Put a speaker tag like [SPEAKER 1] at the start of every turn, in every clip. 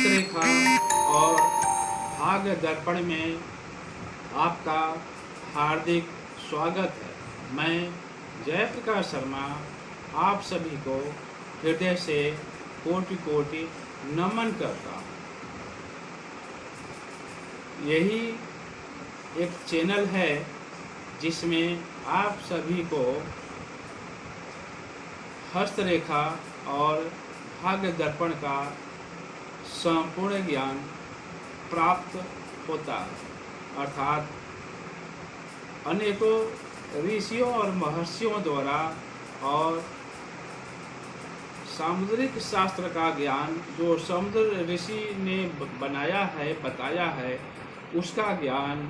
[SPEAKER 1] हस्तरेखा और भाग्य दर्पण में आपका हार्दिक स्वागत है। मैं जयप्रकाश शर्मा आप सभी को हृदय से कोटि कोटि नमन करता हूँ। यही एक चैनल है जिसमें आप सभी को हस्तरेखा और भाग्य दर्पण का संपूर्ण ज्ञान प्राप्त होता है, अर्थात अनेकों ऋषियों और महर्षियों द्वारा और सामुद्रिक शास्त्र का ज्ञान जो समुद्र ऋषि ने बनाया है, बताया है, उसका ज्ञान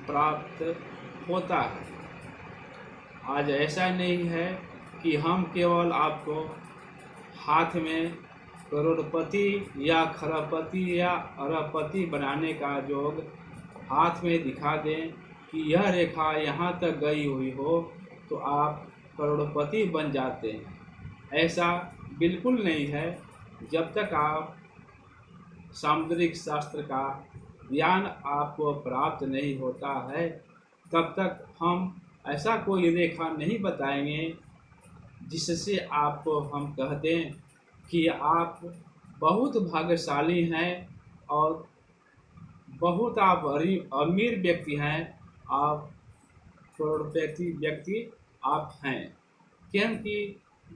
[SPEAKER 1] प्राप्त होता है। आज ऐसा नहीं है कि हम केवल आपको हाथ में करोड़पति या खरबपति या अरबपति बनाने का योग हाथ में दिखा दें कि यह रेखा यहाँ तक गई हुई हो तो आप करोड़पति बन जाते हैं। ऐसा बिल्कुल नहीं है। जब तक आप सामुद्रिक शास्त्र का ज्ञान आपको प्राप्त नहीं होता है तब तक हम ऐसा कोई रेखा नहीं बताएंगे जिससे आपको हम कह दें कि आप बहुत भाग्यशाली हैं और बहुत आप अमीर व्यक्ति हैं, आप करोड़पति व्यक्ति आप हैं। क्योंकि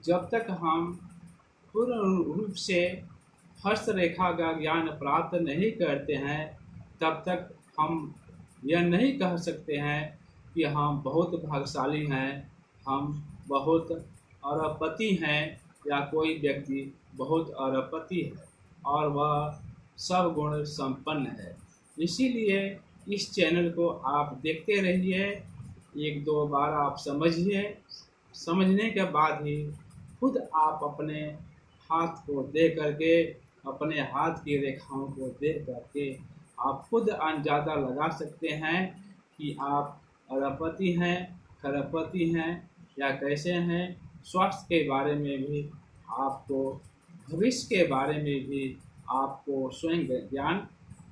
[SPEAKER 1] जब तक हम पूर्ण रूप से हस्तरेखा का ज्ञान प्राप्त नहीं करते हैं तब तक हम यह नहीं कह सकते हैं कि हम बहुत भाग्यशाली हैं, हम बहुत अरबपति हैं या कोई व्यक्ति बहुत अरबपति है और वह सब गुण संपन्न है। इसीलिए इस चैनल को आप देखते रहिए, एक दो बार आप समझिए, समझने के बाद ही खुद आप अपने हाथ को देख करके, अपने हाथ की रेखाओं को देख करके आप खुद अंदाजा लगा सकते हैं कि आप अरबपति हैं, खरबपति हैं या कैसे हैं। स्वास्थ्य के बारे में भी आपको, भविष्य के बारे में भी आपको स्वयं ज्ञान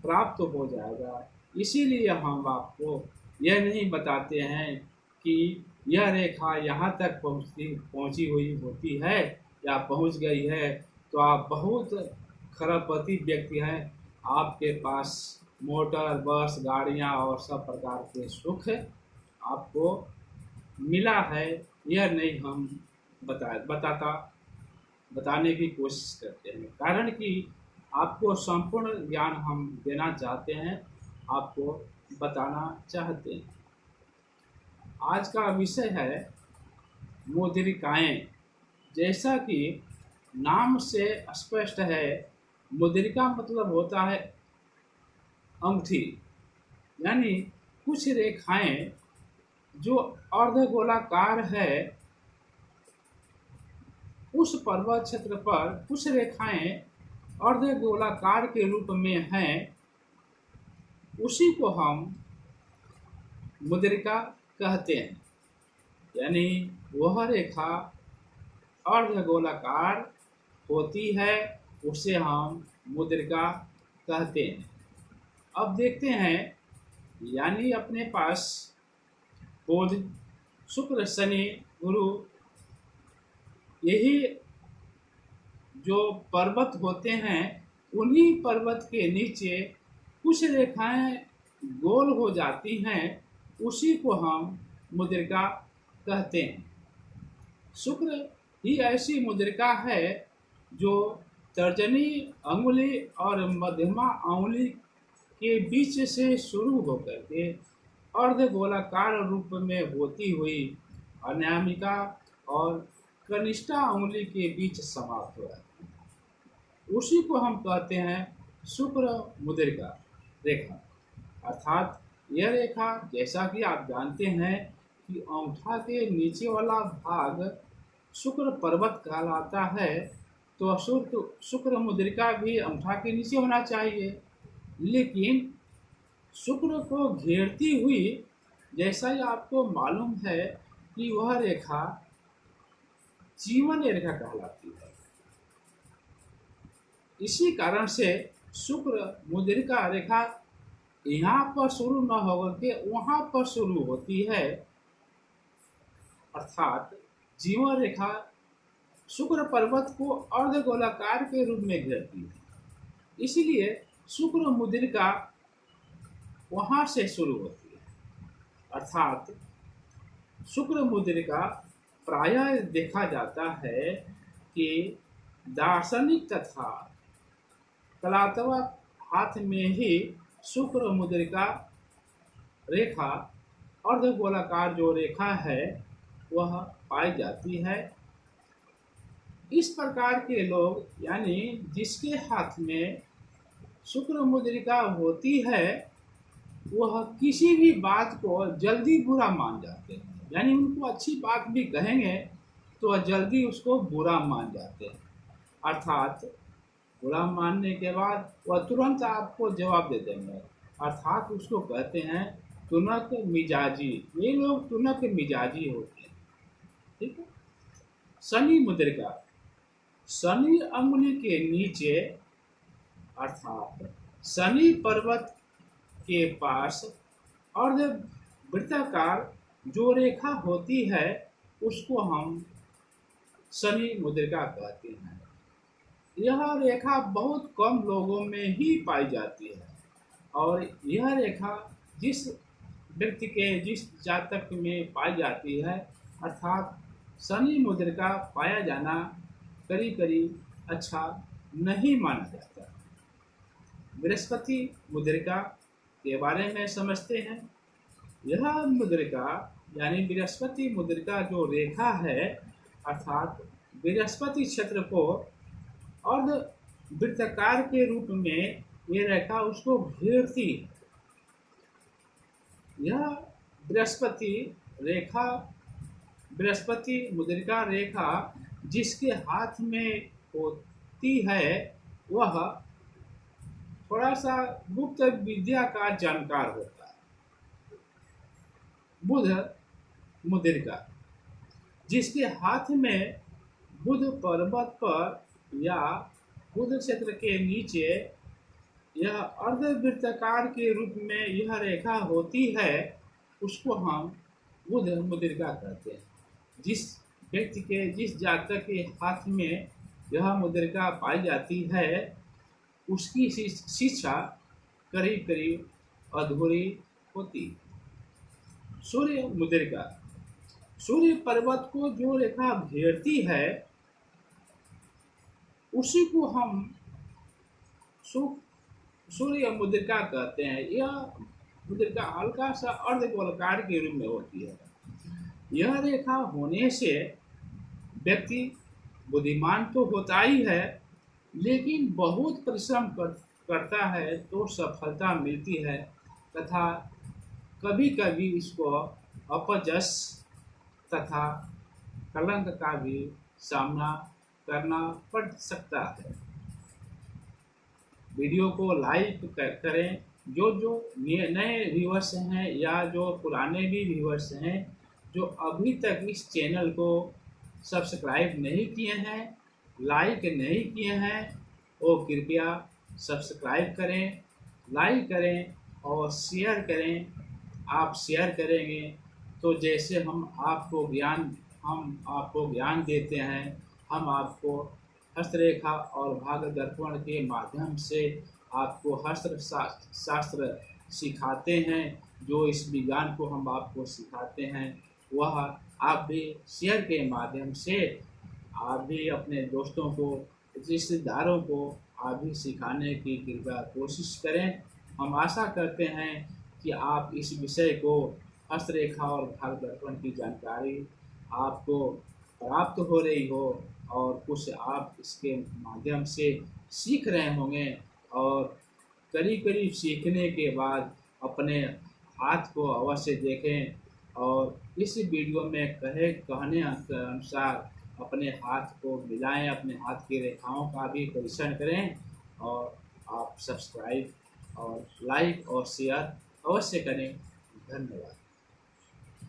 [SPEAKER 1] प्राप्त हो जाएगा। इसीलिए हम आपको यह नहीं बताते हैं कि यह रेखा यहाँ तक पहुँची हुई होती है या पहुँच गई है तो आप बहुत खरबपति व्यक्ति हैं, आपके पास मोटर, बस, गाड़ियाँ और सब प्रकार के सुख आपको मिला है। यह नहीं हम बताने की कोशिश करते हैं, कारण कि आपको संपूर्ण ज्ञान हम देना चाहते हैं, आपको बताना चाहते हैं। आज का विषय है मुद्रिकाएं। जैसा कि नाम से स्पष्ट है, मुद्रिका मतलब होता है अंगूठी, यानी कुछ रेखाएं जो अर्धगोलाकार है, उस पर्वत क्षेत्र पर कुछ रेखाएं अर्धगोलाकार के रूप में हैं, उसी को हम मुद्रिका कहते हैं। यानी वह रेखा अर्धगोलाकार होती है, उसे हम मुद्रिका कहते हैं। अब देखते हैं, यानी अपने पास बुध, शुक्र, शनि, गुरु, यही जो पर्वत होते हैं, उन्हीं पर्वत के नीचे कुछ रेखाएं गोल हो जाती हैं, उसी को हम मुद्रिका कहते हैं। शुक्र ही ऐसी मुद्रिका है जो तर्जनी अंगुली और मध्यमा अंगुली के बीच से शुरू होकर के अर्धगोलाकार रूप में होती हुई अनामिका और कनिष्ठा अंगुली के बीच समाप्त हो जाती है, उसी को हम कहते हैं शुक्र मुद्रिका रेखा। अर्थात यह रेखा, जैसा कि आप जानते हैं कि अंगूठा के नीचे वाला भाग शुक्र पर्वत कहलाता है, तो शुक्र मुद्रिका भी अंगूठा के नीचे होना चाहिए। लेकिन शुक्र को घेरती हुई, जैसा ही आपको मालूम है कि वह रेखा जीवन रेखा कहलाती है। इसी कारण से शुक्र मुद्रिका रेखा यहाँ पर शुरू न होकर के वहाँ पर शुरू होती है, अर्थात जीवन रेखा शुक्र पर्वत को अर्धगोलाकार के रूप में घेरती है। इसलिए शुक्र मुद्रिका वहाँ से शुरू होती है, अर्थात शुक्र मुद्रिका प्रायः देखा जाता है कि दार्शनिक तथा कलात्मक हाथ में ही शुक्र मुद्रिका रेखा अर्धगोलाकार जो रेखा है वह पाई जाती है। इस प्रकार के लोग यानी जिसके हाथ में शुक्र मुद्रिका होती है वह किसी भी बात को जल्दी बुरा मान जाते हैं, यानी उनको अच्छी बात भी कहेंगे तो वह जल्दी उसको बुरा मान जाते हैं, अर्थात बुरा मानने के बाद वह तुरंत आपको जवाब दे देंगे, अर्थात उसको कहते हैं तुनक मिजाजी। ये लोग तुनक मिजाजी होते हैं। ठीक है। शनि मुद्रिका शनि अंगुली के नीचे अर्थात शनि पर्वत के पास अर्धवृत्ताकार जो रेखा होती है उसको हम शनि मुद्रिका कहते हैं। यह रेखा बहुत कम लोगों में ही पाई जाती है और यह रेखा जिस व्यक्ति के जिस जातक में पाई जाती है अर्थात शनि मुद्रिका पाया जाना करीब करीब अच्छा नहीं माना जाता। बृहस्पति मुद्रिका के बारे में समझते हैं। यह मुद्रिका यानी बृहस्पति मुद्रिका जो रेखा है अर्थात बृहस्पति क्षेत्र को अर्धवृत्ताकार के रूप में ये रेखा उसको घेरती है। यह बृहस्पति मुद्रिका रेखा जिसके हाथ में होती है वह थोड़ा सा गुप्त विद्या का जानकार होता है। बुध मुद्रिका जिसके हाथ में बुध पर्वत पर या बुध क्षेत्र के नीचे यह अर्धवृत्ताकार के रूप में यह रेखा होती है उसको हम बुध मुद्रिका कहते हैं। जिस व्यक्ति के जिस जातक के हाथ में यह मुद्रिका पाई जाती है उसकी शिक्षा करीब करीब अधूरी होती है। सूर्य मुद्रिका सूर्य पर्वत को जो रेखा घेरती है उसी को हम सूर्य मुद्रिका कहते हैं। यह मुद्रिका हल्का सा अर्धगोलाकार के रूप में होती है। यह रेखा होने से व्यक्ति बुद्धिमान तो होता ही है लेकिन बहुत परिश्रम करता है तो सफलता मिलती है तथा कभी कभी इसको अपजस तथा कलंक का भी सामना करना पड़ सकता है। वीडियो को लाइक करें। जो नए व्यूअर्स हैं या जो पुराने भी व्यूअर्स हैं जो अभी तक इस चैनल को सब्सक्राइब नहीं किए हैं, लाइक नहीं किए हैं, वो कृपया सब्सक्राइब करें, लाइक करें और शेयर करें। आप शेयर करेंगे तो जैसे हम आपको ज्ञान देते हैं, हम आपको हस्तरेखा और भाग्य दर्पण के माध्यम से आपको शास्त्र सिखाते हैं। जो इस विज्ञान को हम आपको सिखाते हैं वह आप भी शेयर के माध्यम से आप भी अपने दोस्तों को रिश्तेदारों को आप भी सिखाने की कृपया कोशिश करें। हम आशा करते हैं कि आप इस विषय को हस्तरेखा और भाग्य दर्पण की जानकारी आपको प्राप्त हो रही हो और कुछ आप इसके माध्यम से सीख रहे होंगे और करीब करीब सीखने के बाद अपने हाथ को अवश्य देखें और इस वीडियो में कहने के अनुसार अपने हाथ को मिलाएं, अपने हाथ की रेखाओं का भी परीक्षण करें और आप सब्सक्राइब और लाइक और शेयर अवश्य करें। धन्यवाद।